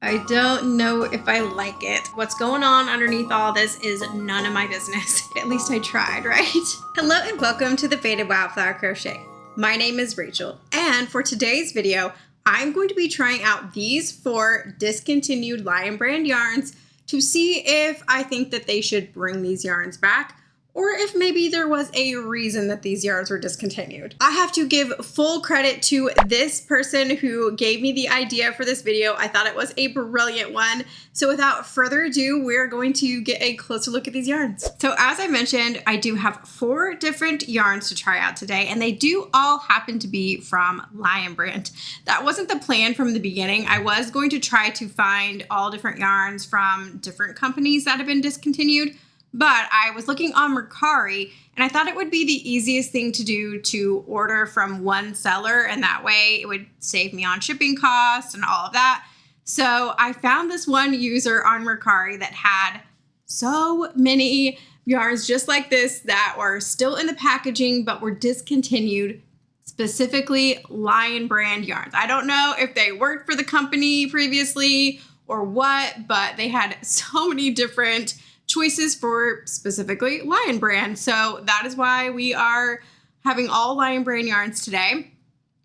I don't know if I like it. What's going on underneath all this is none of my business. At least I tried, right? Hello and welcome to the Faded Wildflower Crochet. My name is Rachel, and for today's video, I'm going to be trying out these 4 discontinued Lion brand yarns to see if I think that they should bring these yarns back, or if maybe there was a reason that these yarns were discontinued. I have to give full credit to this person who gave me the idea for this video. I thought it was a brilliant one. So without further ado, we're going to get a closer look at these yarns. So as I mentioned, I do have 4 different yarns to try out today, and they do all happen to be from Lion brand. That wasn't the plan from the beginning. I was going to try to find all different yarns from different companies that have been discontinued, but I was looking on Mercari and I thought it would be the easiest thing to do to order from one seller, and that way it would save me on shipping costs and all of that. So I found this one user on Mercari that had so many yarns just like this that were still in the packaging but were discontinued, specifically Lion brand yarns. I don't know if they worked for the company previously or what, but they had so many different choices for specifically Lion brand. So that is why we are having all Lion brand yarns today.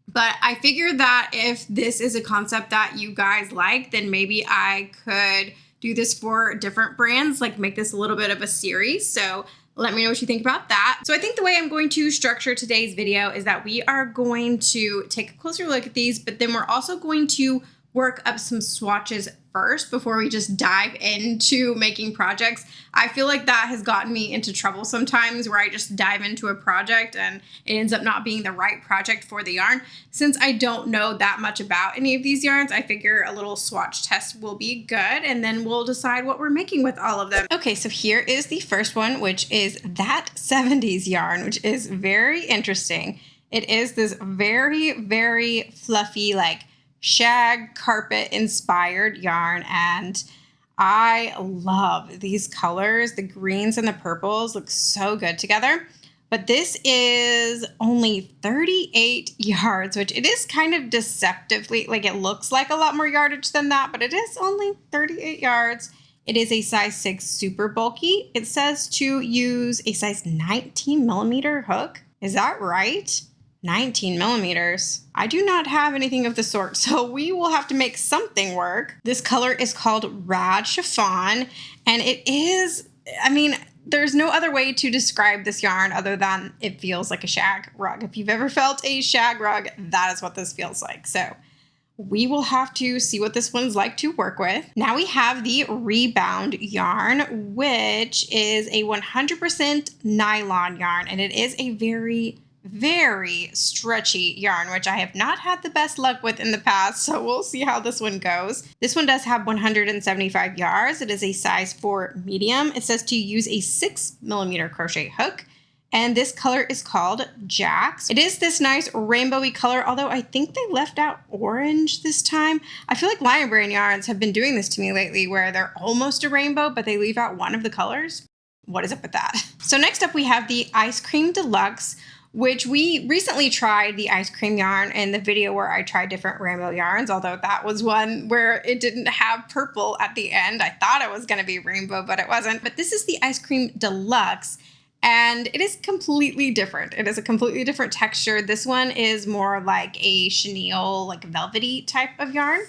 But I figured that if this is a concept that you guys like, then maybe I could do this for different brands, like make this a little bit of a series. So let me know what you think about that. So I think the way I'm going to structure today's video is that we are going to take a closer look at these, but then we're also going to work up some swatches first before we just dive into making projects. I feel like that has gotten me into trouble sometimes where I just dive into a project and it ends up not being the right project for the yarn. Since I don't know that much about any of these yarns, I figure a little swatch test will be good, and then we'll decide what we're making with all of them. Okay, so here is the first one, which is that 70s yarn, which is very interesting. It is this very, very fluffy, like shag carpet inspired yarn, and I love these colors. The greens and the purples look so good together. But this is only 38 yards, which it is kind of deceptively, like it looks like a lot more yardage than that, but it is only 38 yards. It is a size 6 super bulky. It says to use a size 19 millimeter hook. Is that right? 19 millimeters. I do not have anything of the sort, so we will have to make something work. This color is called Rad Chiffon, and it is, I mean, there's no other way to describe this yarn other than it feels like a shag rug. If you've ever felt a shag rug, that is what this feels like. So we will have to see what this one's like to work with. Now we have the Rebound yarn, which is a 100% nylon yarn, and it is a very stretchy yarn, which I have not had the best luck with in the past, so we'll see how this one goes. This one does have 175 yards. It is a size 4 medium. It says to use a 6 millimeter crochet hook, and this color is called Jax. It is this nice rainbowy color, although I think they left out orange this time. I feel like Lion brand yarns have been doing this to me lately, where they're almost a rainbow, but they leave out one of the colors. What is up with that? So next up we have the Ice Cream Deluxe, which we recently tried the ice cream yarn in the video where I tried different rainbow yarns, although that was one where it didn't have purple at the end. I thought it was going to be rainbow, but it wasn't. But this is the Ice Cream Deluxe, and it is completely different. It is a completely different texture. This one is more like a chenille, like velvety type of yarn.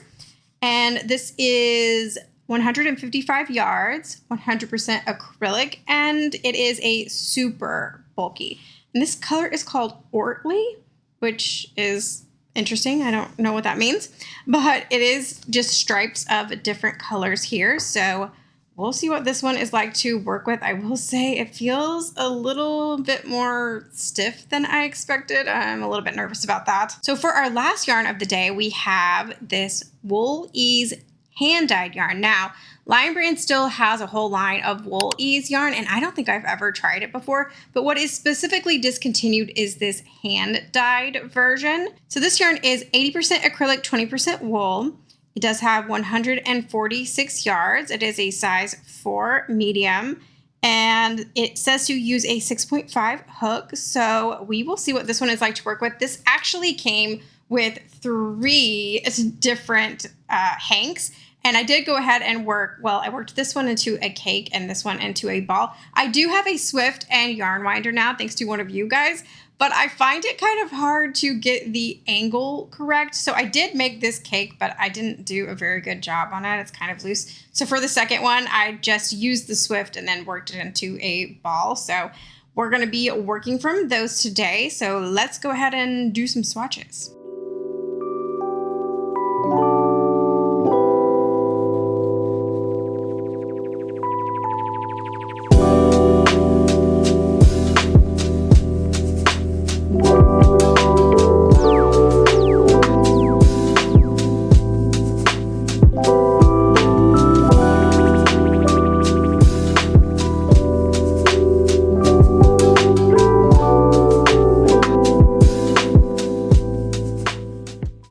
And this is 155 yards, 100% acrylic, and it is a super bulky. And this color is called Ortley, which is interesting. I don't know what that means, but it is just stripes of different colors here. So we'll see what this one is like to work with. I will say it feels a little bit more stiff than I expected. I'm a little bit nervous about that. So for our last yarn of the day, we have this Wool Ease hand-dyed yarn. Now, Lion brand still has a whole line of Wool Ease yarn, and I don't think I've ever tried it before, but what is specifically discontinued is this hand-dyed version. So this yarn is 80% acrylic, 20% wool. It does have 146 yards. It is a size 4 medium, and it says to use a 6.5 hook. So we will see what this one is like to work with. This actually came with 3 different hanks, And I did go ahead and I worked this one into a cake and this one into a ball. I do have a Swift and yarn winder now, thanks to one of you guys, but I find it kind of hard to get the angle correct. So I did make this cake, but I didn't do a very good job on it. It's kind of loose. So for the second one, I just used the Swift and then worked it into a ball. So we're going to be working from those today. So let's go ahead and do some swatches.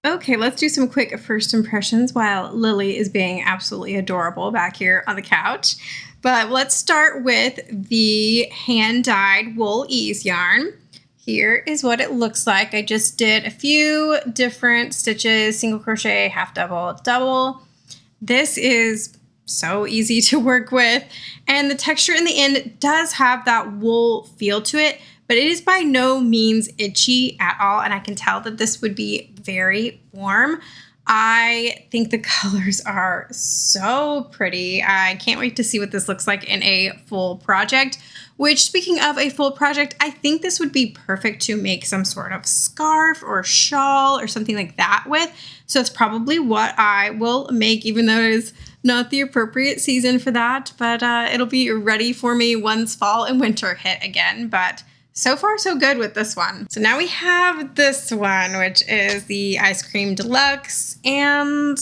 Okay, let's do some quick first impressions while Lily is being absolutely adorable back here on the couch. But let's start with the hand-dyed wool ease yarn. Here is what it looks like. I just did a few different stitches, single crochet, half double, double. This is so easy to work with. And the texture in the end does have that wool feel to it, but it is by no means itchy at all. And I can tell that this would be very warm. I think the colors are so pretty. I can't wait to see what this looks like in a full project, which, speaking of a full project, I think this would be perfect to make some sort of scarf or shawl or something like that with. So it's probably what I will make, even though it is not the appropriate season for that, but it'll be ready for me once fall and winter hit again. But so far, so good with this one. So now we have this one, which is the Ice Cream Deluxe. And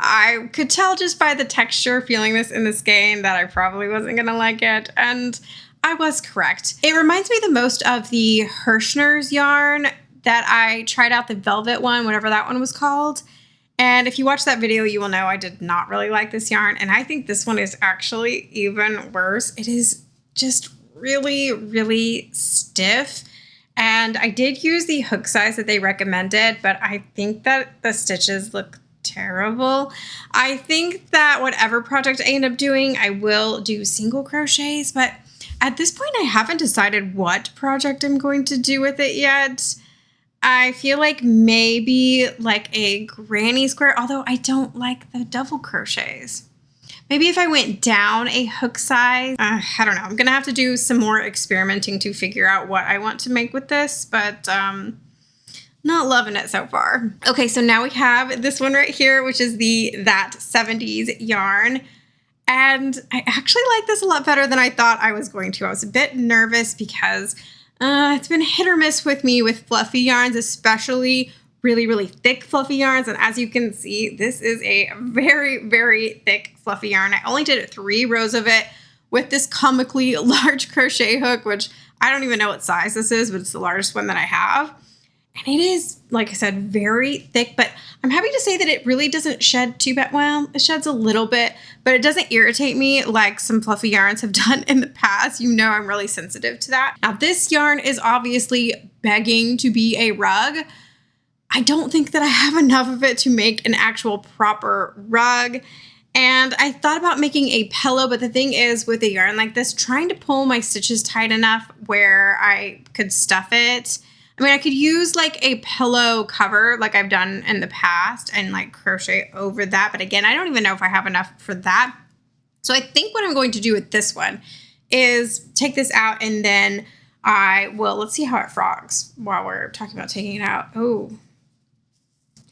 I could tell just by the texture, feeling this in the skein, that I probably wasn't going to like it. And I was correct. It reminds me the most of the Hirschner's yarn that I tried out, the velvet one, whatever that one was called. And if you watch that video, you will know I did not really like this yarn. And I think this one is actually even worse. It is just really, really stiff. And I did use the hook size that they recommended, but I think that the stitches look terrible. I think that whatever project I end up doing, I will do single crochets, but at this point I haven't decided what project I'm going to do with it yet. I feel like maybe like a granny square, although I don't like the double crochets. Maybe if I went down a hook size, I don't know. I'm going to have to do some more experimenting to figure out what I want to make with this, but not loving it so far. Okay, so now we have this one right here, which is the That 70s yarn. And I actually like this a lot better than I thought I was going to. I was a bit nervous because it's been hit or miss with me with fluffy yarns, especially really, really thick fluffy yarns. And as you can see, this is a very, very thick fluffy yarn. I only did 3 rows of it with this comically large crochet hook, which I don't even know what size this is, but it's the largest one that I have. And it is, like I said, very thick, but I'm happy to say that it really doesn't shed too bad. Well, it sheds a little bit, but it doesn't irritate me like some fluffy yarns have done in the past. You know, I'm really sensitive to that. Now, this yarn is obviously begging to be a rug. I don't think that I have enough of it to make an actual proper rug. And I thought about making a pillow, but the thing is with a yarn like this, trying to pull my stitches tight enough where I could stuff it. I mean, I could use like a pillow cover like I've done in the past and like crochet over that. But again, I don't even know if I have enough for that. So I think what I'm going to do with this one is take this out and then I will, let's see how it frogs while we're talking about taking it out. Oh,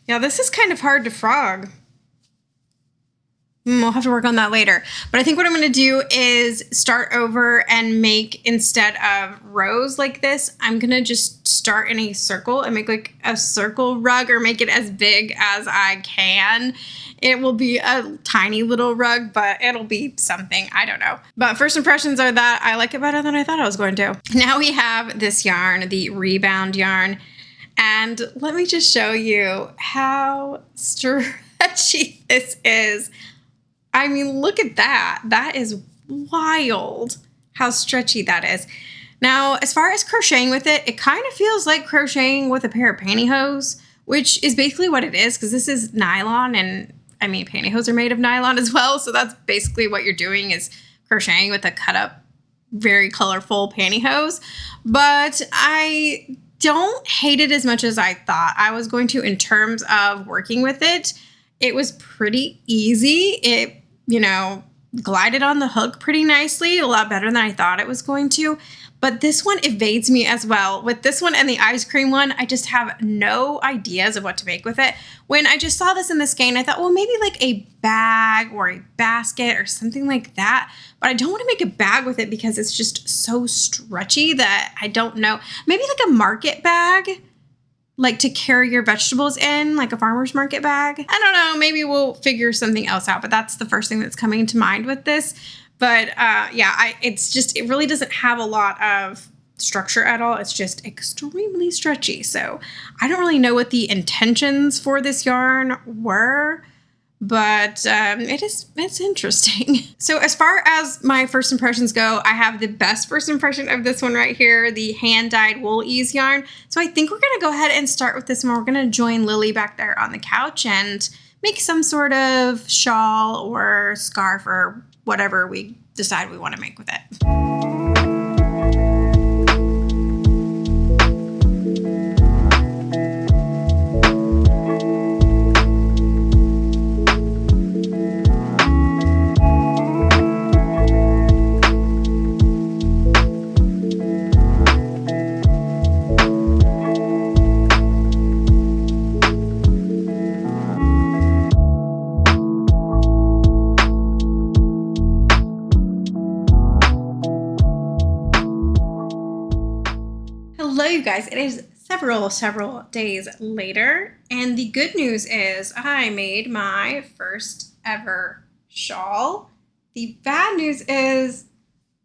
yeah, this is kind of hard to frog. We'll have to work on that later. But I think what I'm going to do is start over and make, instead of rows like this, I'm going to just start in a circle and make like a circle rug or make it as big as I can. It will be a tiny little rug, but it'll be something. I don't know. But first impressions are that I like it better than I thought I was going to. Now we have this yarn, the Rebound yarn. And let me just show you how stretchy this is. I mean, look at that. That is wild how stretchy that is. Now, as far as crocheting with it, it kind of feels like crocheting with a pair of pantyhose, which is basically what it is because this is nylon and I mean, pantyhose are made of nylon as well. So that's basically what you're doing, is crocheting with a cut up, very colorful pantyhose. But I don't hate it as much as I thought I was going to in terms of working with it. It was pretty easy. It, glided on the hook pretty nicely, a lot better than I thought it was going to. But this one evades me as well. With this one and the ice cream one, I just have no ideas of what to make with it. When I just saw this in the skein, I thought, well, maybe like a bag or a basket or something like that. But I don't want to make a bag with it because it's just so stretchy that I don't know. Maybe like a market bag, like to carry your vegetables in, like a farmer's market bag. I don't know. Maybe we'll figure something else out. But that's the first thing that's coming to mind with this. But it really doesn't have a lot of structure at all. It's just extremely stretchy. So I don't really know what the intentions for this yarn were, but it's interesting. So as far as my first impressions go, I have the best first impression of this one right here, the hand-dyed wool ease yarn. So I think we're going to go ahead and start with this one. We're going to join Lily back there on the couch and make some sort of shawl or scarf or whatever we decide we want to make with it. Hello, you guys. It is several days later, and the good news is I made my first ever shawl. The bad news is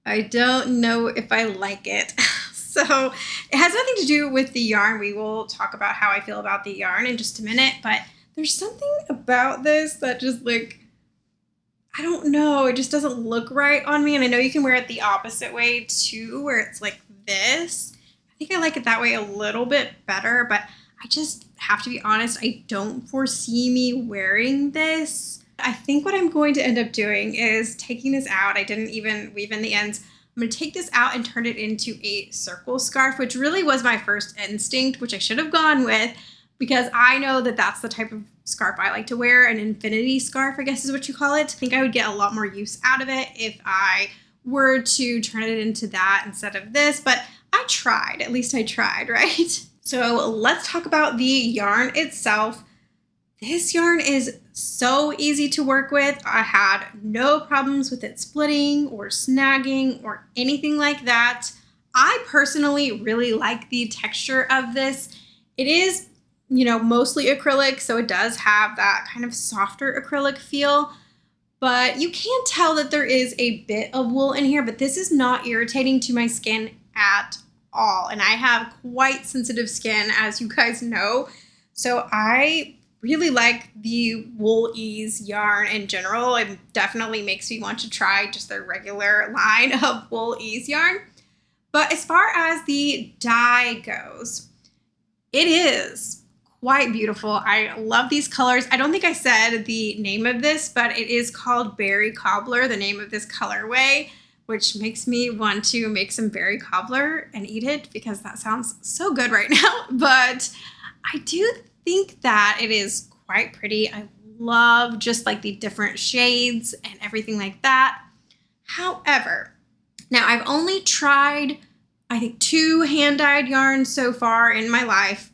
I don't know if I like it. So it has nothing to do with the yarn. We will talk about how I feel about the yarn in just a minute, but there's something about this that just I don't know. It just doesn't look right on me. And I know you can wear it the opposite way too, where it's like this. I think I like it that way a little bit better, but I just have to be honest, I don't foresee me wearing this. I think what I'm going to end up doing is taking this out. I didn't even weave in the ends. I'm going to take this out and turn it into a circle scarf, which really was my first instinct, which I should have gone with, because I know that that's the type of scarf I like to wear. An infinity scarf, I guess is what you call it. I think I would get a lot more use out of it if I were to turn it into that instead of this, but I tried. At least I tried, right? So let's talk about the yarn itself. This yarn is so easy to work with. I had no problems with it splitting or snagging or anything like that. I personally really like the texture of this. It is, mostly acrylic, so it does have that kind of softer acrylic feel. But you can tell that there is a bit of wool in here, but this is not irritating to my skin at all. And I have quite sensitive skin, as you guys know. So I really like the wool ease yarn in general. It definitely makes me want to try just their regular line of wool ease yarn. But as far as the dye goes, it is quite beautiful. I love these colors. I don't think I said the name of this, but it is called Berry Cobbler, the name of this colorway, which makes me want to make some berry cobbler and eat it because that sounds so good right now. But I do think that it is quite pretty. I love just like the different shades and everything like that. However, now I've only tried, I think, 2 hand-dyed yarns so far in my life,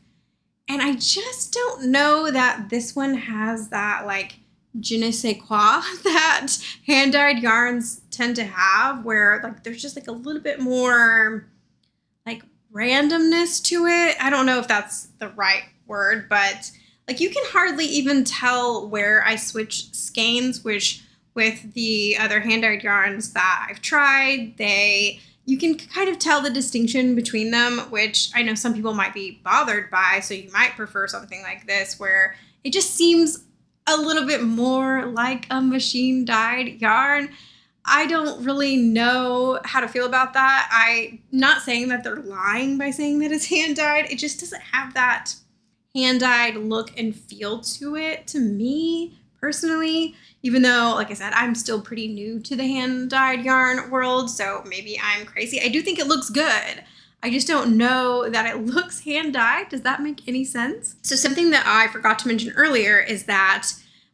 and I just don't know that this one has that je ne sais quoi that hand-dyed yarns tend to have, where there's just a little bit more randomness to it. I don't know if that's the right word, but you can hardly even tell where I switch skeins, which with the other hand-dyed yarns that I've tried, you can kind of tell the distinction between them, which I know some people might be bothered by. So you might prefer something like this where it just seems a little bit more like a machine dyed yarn. I don't really know how to feel about that. I'm not saying that they're lying by saying that it's hand dyed. It just doesn't have that hand dyed look and feel to it, to me personally, even though, like I said, I'm still pretty new to the hand-dyed yarn world, so maybe I'm crazy. I do think it looks good. I just don't know that it looks hand-dyed. Does that make any sense? So something that I forgot to mention earlier is that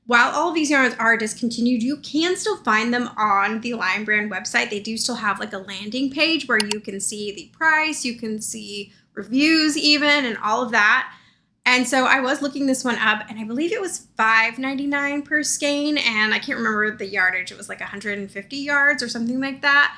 while all of these yarns are discontinued, you can still find them on the Lion Brand website. They do still have like a landing page where you can see the price, you can see reviews even, and all of that. And so I was looking this one up, and I believe it was $5.99 per skein, and I can't remember the yardage. It was like 150 yards or something like that.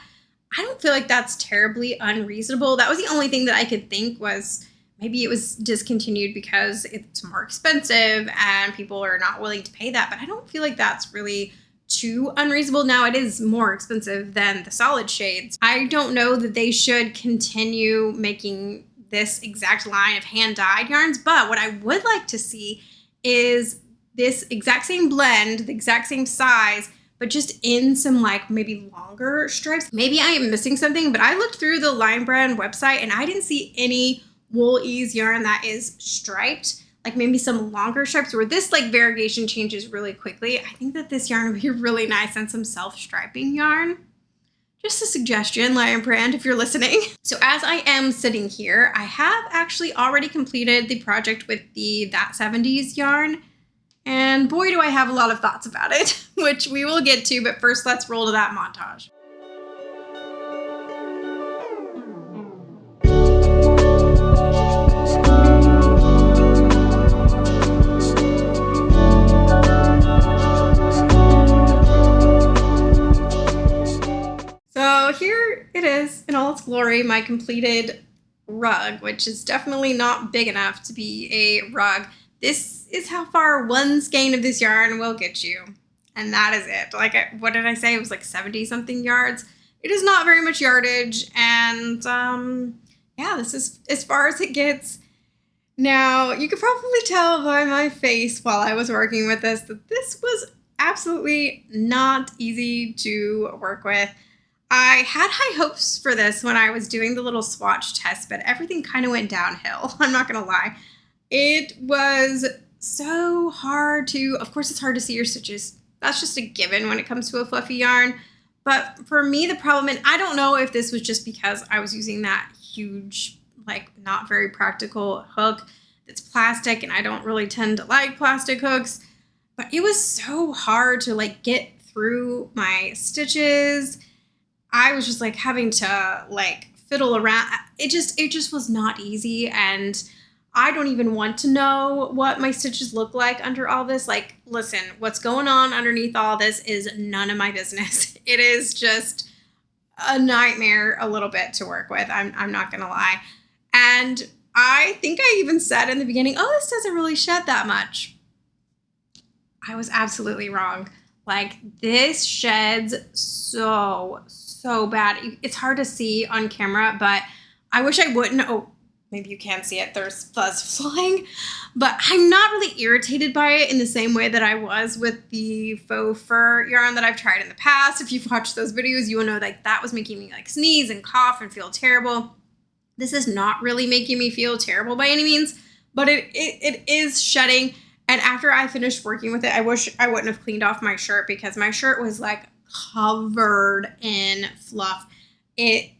I don't feel like that's terribly unreasonable. That was the only thing that I could think was maybe it was discontinued because it's more expensive and people are not willing to pay that. But I don't feel like that's really too unreasonable. Now, it is more expensive than the solid shades. I don't know that they should continue making this exact line of hand-dyed yarns, but what I would like to see is this exact same blend, the exact same size, but just in some like maybe longer stripes. Maybe I am missing something, but I looked through the Lion Brand website and I didn't see any wool ease yarn that is striped, like maybe some longer stripes where this like variegation changes really quickly. I think that this yarn would be really nice on some self-striping yarn. Just a suggestion, Lion Brand, if you're listening. So as I am sitting here, I have actually already completed the project with the That 70s yarn. And boy, do I have a lot of thoughts about it, which we will get to, but first let's roll to that montage. So here it is in all its glory, my completed rug, which is definitely not big enough to be a rug. This is how far one skein of this yarn will get you. And that is it. Like, what did I say? It was like 70 something yards. It is not very much yardage. And yeah, this is as far as it gets. Now, you could probably tell by my face while I was working with this that this was absolutely not easy to work with. I had high hopes for this when I was doing the little swatch test, but everything kind of went downhill. I'm not going to lie. It was so hard to, of course, it's hard to see your stitches. That's just a given when it comes to a fluffy yarn. But for me, the problem, and I don't know if this was just because I was using that huge, like not very practical hook that's plastic, and I don't really tend to like plastic hooks, but it was so hard to like get through my stitches. I was just like having to like fiddle around. It just was not easy, and I don't even want to know what my stitches look like under all this. Like, listen, what's going on underneath all this is none of my business. It is just a nightmare a little bit to work with. I'm not gonna lie. And I think I even said in the beginning, oh, this doesn't really shed that much. I was absolutely wrong. Like, this sheds so bad. It's hard to see on camera, but I wish I wouldn't. Oh, maybe you can see it. There's fuzz flying, but I'm not really irritated by it in the same way that I was with the faux fur yarn that I've tried in the past. If you've watched those videos, you will know like that was making me like sneeze and cough and feel terrible. This is not really making me feel terrible by any means, but it is shedding. And after I finished working with it, I wish I wouldn't have cleaned off my shirt because my shirt was like covered in fluff. It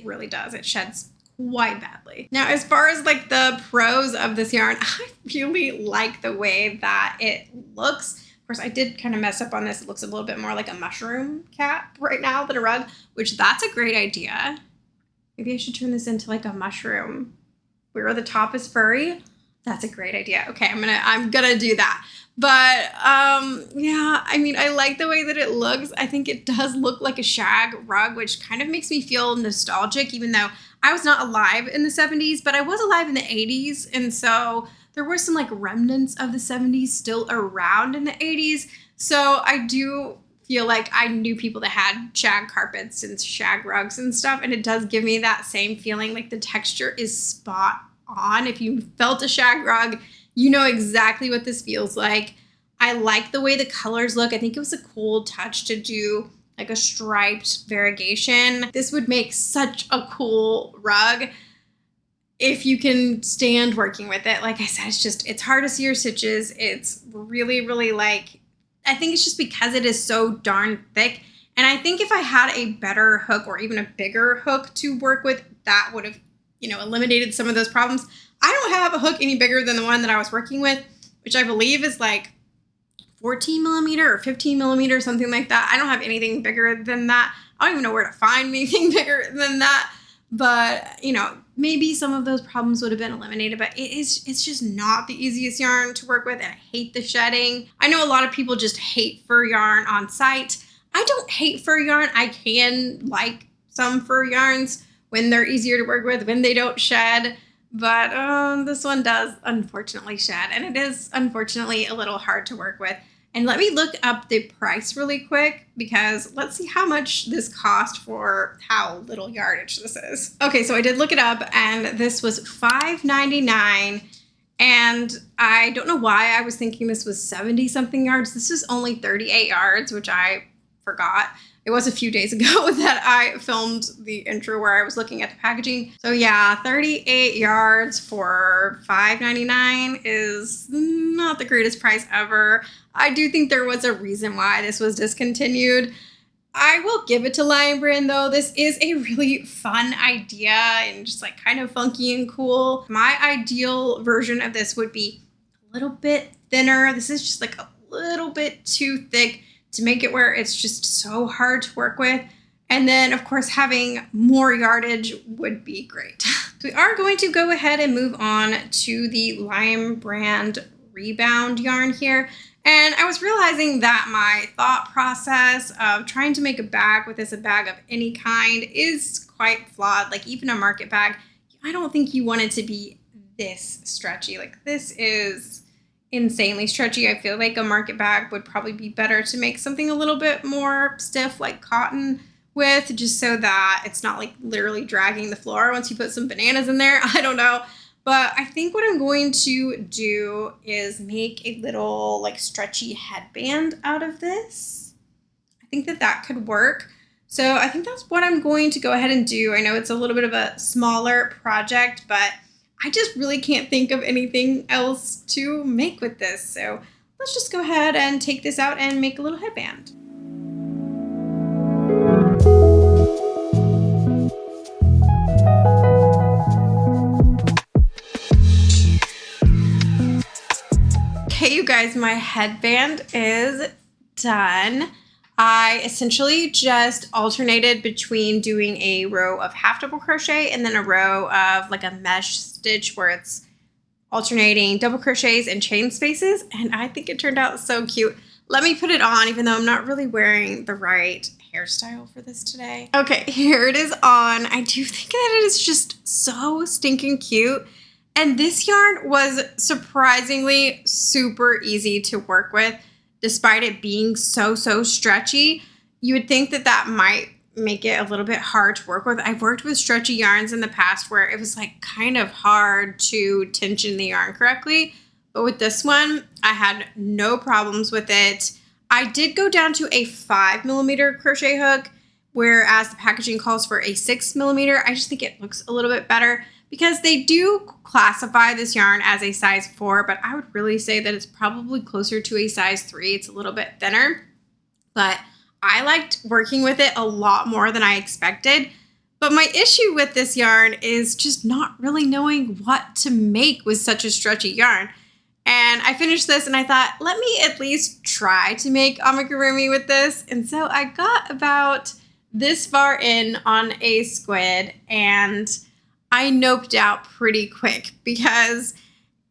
really does. It sheds quite badly. Now, as far as like the pros of this yarn, I really like the way that it looks. Of course, I did kind of mess up on this. It looks a little bit more like a mushroom cap right now than a rug, which that's a great idea. Maybe I should turn this into like a mushroom where the top is furry. That's a great idea. Okay, I'm gonna do that. But yeah, I mean, I like the way that it looks. I think it does look like a shag rug, which kind of makes me feel nostalgic, even though I was not alive in the 70s, but I was alive in the 80s. And so there were some like remnants of the 70s still around in the 80s. So I do feel like I knew people that had shag carpets and shag rugs and stuff. And it does give me that same feeling. Like the texture is spot on. If you felt a shag rug, you know exactly what this feels like. I like the way the colors look. I think it was a cool touch to do like a striped variegation. This would make such a cool rug if you can stand working with it. Like I said, it's hard to see your stitches. It's really, really like I think it's just because it is so darn thick. And I think if I had a better hook or even a bigger hook to work with, that would have, eliminated some of those problems. I don't have a hook any bigger than the one that I was working with, which I believe is like 14 millimeter or 15 millimeter, something like that. I don't have anything bigger than that. I don't even know where to find anything bigger than that. But, maybe some of those problems would have been eliminated, but it's just not the easiest yarn to work with, and I hate the shedding. I know a lot of people just hate fur yarn on site. I don't hate fur yarn. I can like some fur yarns when they're easier to work with, when they don't shed. But this one does unfortunately shed, and it is unfortunately a little hard to work with. And let me look up the price really quick, because let's see how much this cost for how little yardage this is. Okay, so I did look it up, and this was $5.99. And I don't know why I was thinking this was 70 something yards. This is only 38 yards, which I forgot. It was a few days ago that I filmed the intro where I was looking at the packaging. So yeah, 38 yards for $5.99 is not the greatest price ever. I do think there was a reason why this was discontinued. I will give it to Lion Brand though. This is a really fun idea and just like kind of funky and cool. My ideal version of this would be a little bit thinner. This is just like a little bit too thick to make it where it's just so hard to work with. And then of course having more yardage would be great. We are going to go ahead and move on to the Lion Brand Rebound yarn here. And I was realizing that my thought process of trying to make a bag with this, a bag of any kind, is quite flawed. Like even a market bag, I don't think you want it to be this stretchy. Like this is insanely stretchy. I feel like a market bag would probably be better to make something a little bit more stiff like cotton with, just so that it's not like literally dragging the floor once you put some bananas in there. I don't know. But I think what I'm going to do is make a little like stretchy headband out of this. I think that could work. So I think that's what I'm going to go ahead and do. I know it's a little bit of a smaller project, but I just really can't think of anything else to make with this. So let's just go ahead and take this out and make a little headband. Okay, you guys, my headband is done. I essentially just alternated between doing a row of half double crochet and then a row of like a mesh stitch where it's alternating double crochets and chain spaces. And I think it turned out so cute. Let me put it on, even though I'm not really wearing the right hairstyle for this today. Okay, here it is on. I do think that it is just so stinking cute. And this yarn was surprisingly super easy to work with, despite it being so stretchy. You would think that might make it a little bit hard to work with. I've worked with stretchy yarns in the past where it was like kind of hard to tension the yarn correctly. But with this one, I had no problems with it. I did go down to a 5mm crochet hook, whereas the packaging calls for a 6mm. I just think it looks a little bit better, because they do classify this yarn as a size 4, but I would really say that it's probably closer to a size 3. It's a little bit thinner, but I liked working with it a lot more than I expected. But my issue with this yarn is just not really knowing what to make with such a stretchy yarn. And I finished this and I thought, let me at least try to make amigurumi with this. And so I got about this far in on a squid, and I noped out pretty quick, because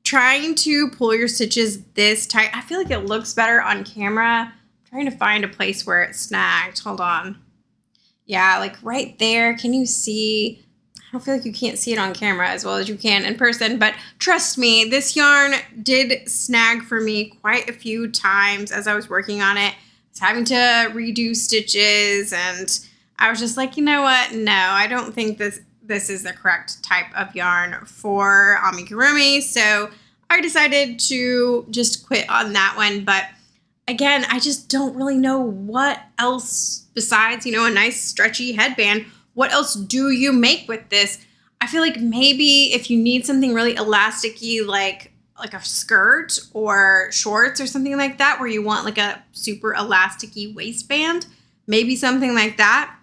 trying to pull your stitches this tight, I feel like it looks better on camera. I'm trying to find a place where it's snagged. Hold on. Yeah, like right there. Can you see? I don't feel like you can't see it on camera as well as you can in person, but trust me, this yarn did snag for me quite a few times as I was working on it. I was having to redo stitches, and I was just like, you know what? No, I don't think this is the correct type of yarn for amigurumi. So I decided to just quit on that one. But again, I just don't really know what else besides, a nice stretchy headband. What else do you make with this? I feel like maybe if you need something really elasticy, like like a skirt or shorts or something like that, where you want like a super elasticy waistband, maybe something like that.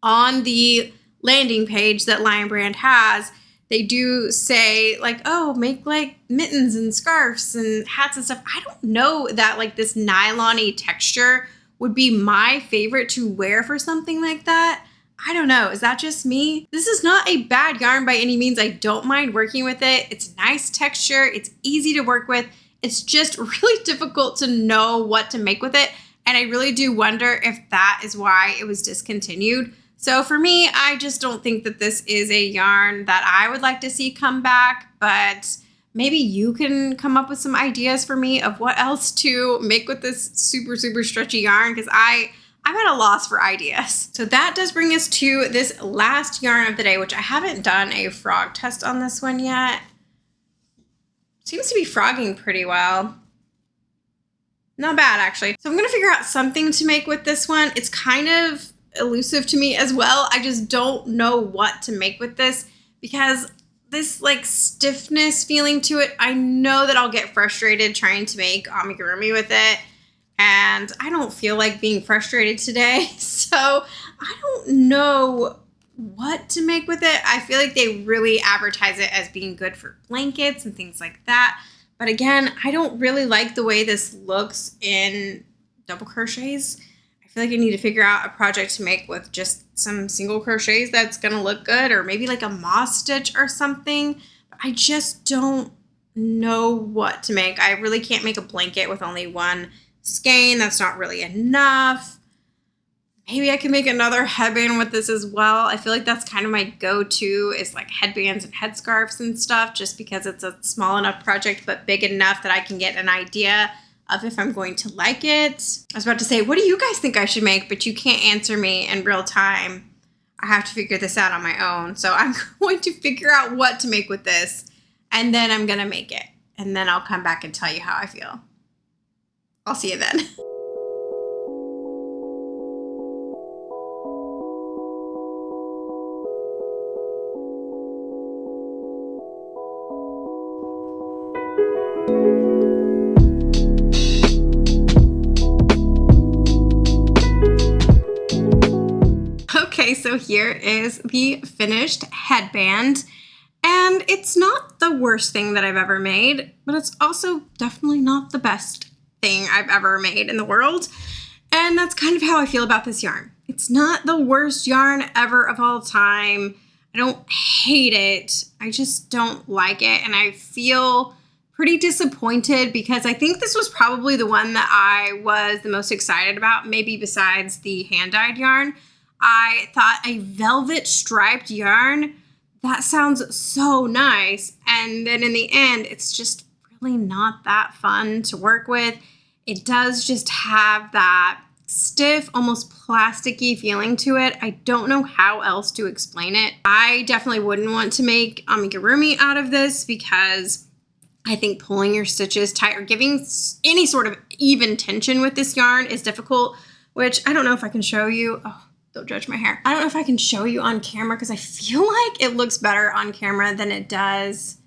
On the landing page that Lion Brand has, they do say like, oh, make like mittens and scarves and hats and stuff. I don't know that like this nylon-y texture would be my favorite to wear for something like that. I don't know. Is that just me? This is not a bad yarn by any means. I don't mind working with it. It's nice texture. It's easy to work with. It's just really difficult to know what to make with it. And I really do wonder if that is why it was discontinued. So for me, I just don't think that this is a yarn that I would like to see come back, but maybe you can come up with some ideas for me of what else to make with this super, super stretchy yarn, because I'm at a loss for ideas. So that does bring us to this last yarn of the day, which I haven't done a frog test on this one yet. Seems to be frogging pretty well. Not bad, actually. So I'm gonna figure out something to make with this one. It's kind of elusive to me as well. I just don't know what to make with this because this like stiffness feeling to it, I know that I'll get frustrated trying to make amigurumi with it. And I don't feel like being frustrated today. So I don't know what to make with it. I feel like they really advertise it as being good for blankets and things like that. But again, I don't really like the way this looks in double crochets. I feel like I need to figure out a project to make with just some single crochets that's going to look good, or maybe like a moss stitch or something. But I just don't know what to make. I really can't make a blanket with only one skein. That's not really enough. Maybe I can make another headband with this as well. I feel like that's kind of my go-to, is like headbands and headscarves and stuff, just because it's a small enough project but big enough that I can get an idea of if I'm going to like it. I was about to say, what do you guys think I should make? But you can't answer me in real time. I have to figure this out on my own. So I'm going to figure out what to make with this, and then I'm going to make it. And then I'll come back and tell you how I feel. I'll see you then. Okay, so here is the finished headband, and it's not the worst thing that I've ever made, but it's also definitely not the best thing I've ever made in the world. And that's kind of how I feel about this yarn. It's not the worst yarn ever of all time. I don't hate it. I just don't like it. And I feel pretty disappointed because I think this was probably the one that I was the most excited about, maybe besides the hand-dyed yarn. I thought a velvet striped yarn, that sounds so nice. And then in the end, it's just really not that fun to work with. It does just have that stiff, almost plasticky feeling to it. I don't know how else to explain it. I definitely wouldn't want to make amigurumi out of this because I think pulling your stitches tight or giving any sort of even tension with this yarn is difficult, which I don't know if I can show you. Oh, don't judge my hair. I don't know if I can show you on camera because I feel like it looks better on camera than it does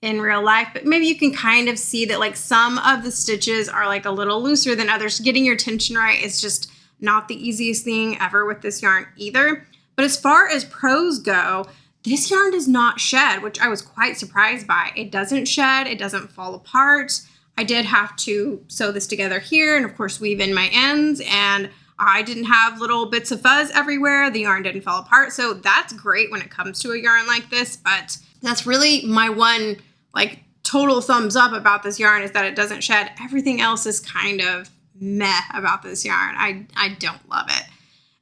in real life, but maybe you can kind of see that like some of the stitches are like a little looser than others. Getting your tension right is just not the easiest thing ever with this yarn either. But as far as pros go, this yarn does not shed, which I was quite surprised by. It doesn't shed, it doesn't fall apart. I did have to sew this together here and of course weave in my ends, and I didn't have little bits of fuzz everywhere. The yarn didn't fall apart. So that's great when it comes to a yarn like this, but that's really my one like total thumbs up about this yarn, is that it doesn't shed. Everything else is kind of meh about this yarn. I don't love it.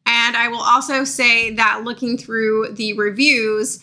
And I will also say that looking through the reviews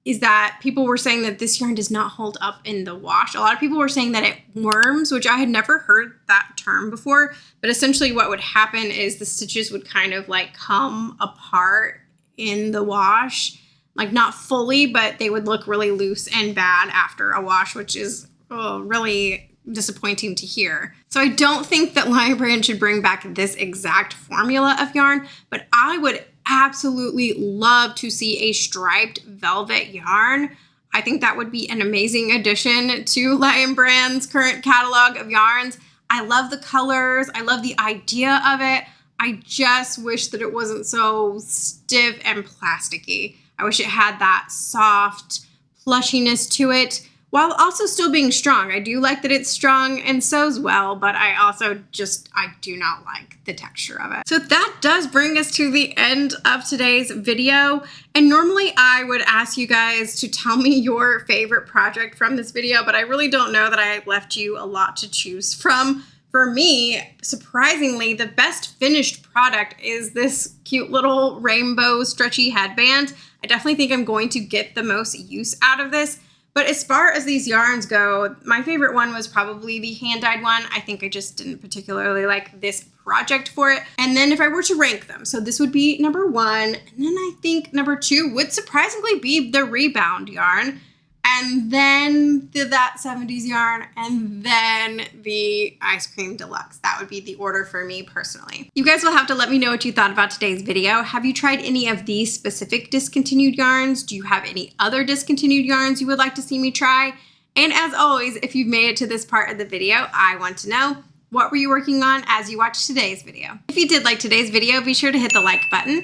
is that people were saying that this yarn does not hold up in the wash. A lot of people were saying that it worms, which I had never heard that term before. But essentially what would happen is the stitches would kind of like come apart in the wash. Like not fully, but they would look really loose and bad after a wash, which is really disappointing to hear. So I don't think that Lion Brand should bring back this exact formula of yarn, but I would absolutely love to see a striped velvet yarn. I think that would be an amazing addition to Lion Brand's current catalog of yarns. I love the colors. I love the idea of it. I just wish that it wasn't so stiff and plasticky. I wish it had that soft plushiness to it, while also still being strong. I do like that it's strong and sews well, but I do not like the texture of it. So that does bring us to the end of today's video. And normally I would ask you guys to tell me your favorite project from this video, but I really don't know that I left you a lot to choose from. For me, surprisingly, the best finished product is this cute little rainbow stretchy headband. I definitely think I'm going to get the most use out of this. But as far as these yarns go, my favorite one was probably the hand-dyed one. I think I just didn't particularly like this project for it. And then if I were to rank them, so this would be number 1. And then I think number 2 would surprisingly be the Rebound yarn. And then that 70s yarn, and then the Ice Cream Deluxe. That would be the order for me personally. You guys will have to let me know what you thought about today's video. Have you tried any of these specific discontinued yarns? Do you have any other discontinued yarns you would like to see me try? And as always, if you've made it to this part of the video, I want to know, what were you working on as you watched today's video? If you did like today's video, be sure to hit the like button.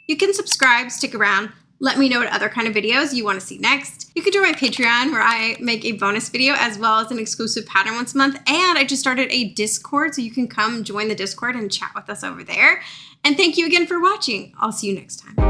You can subscribe, stick around. Let me know what other kind of videos you want to see next. You can join my Patreon where I make a bonus video as well as an exclusive pattern once a month. And I just started a Discord, so you can come join the Discord and chat with us over there. And thank you again for watching. I'll see you next time.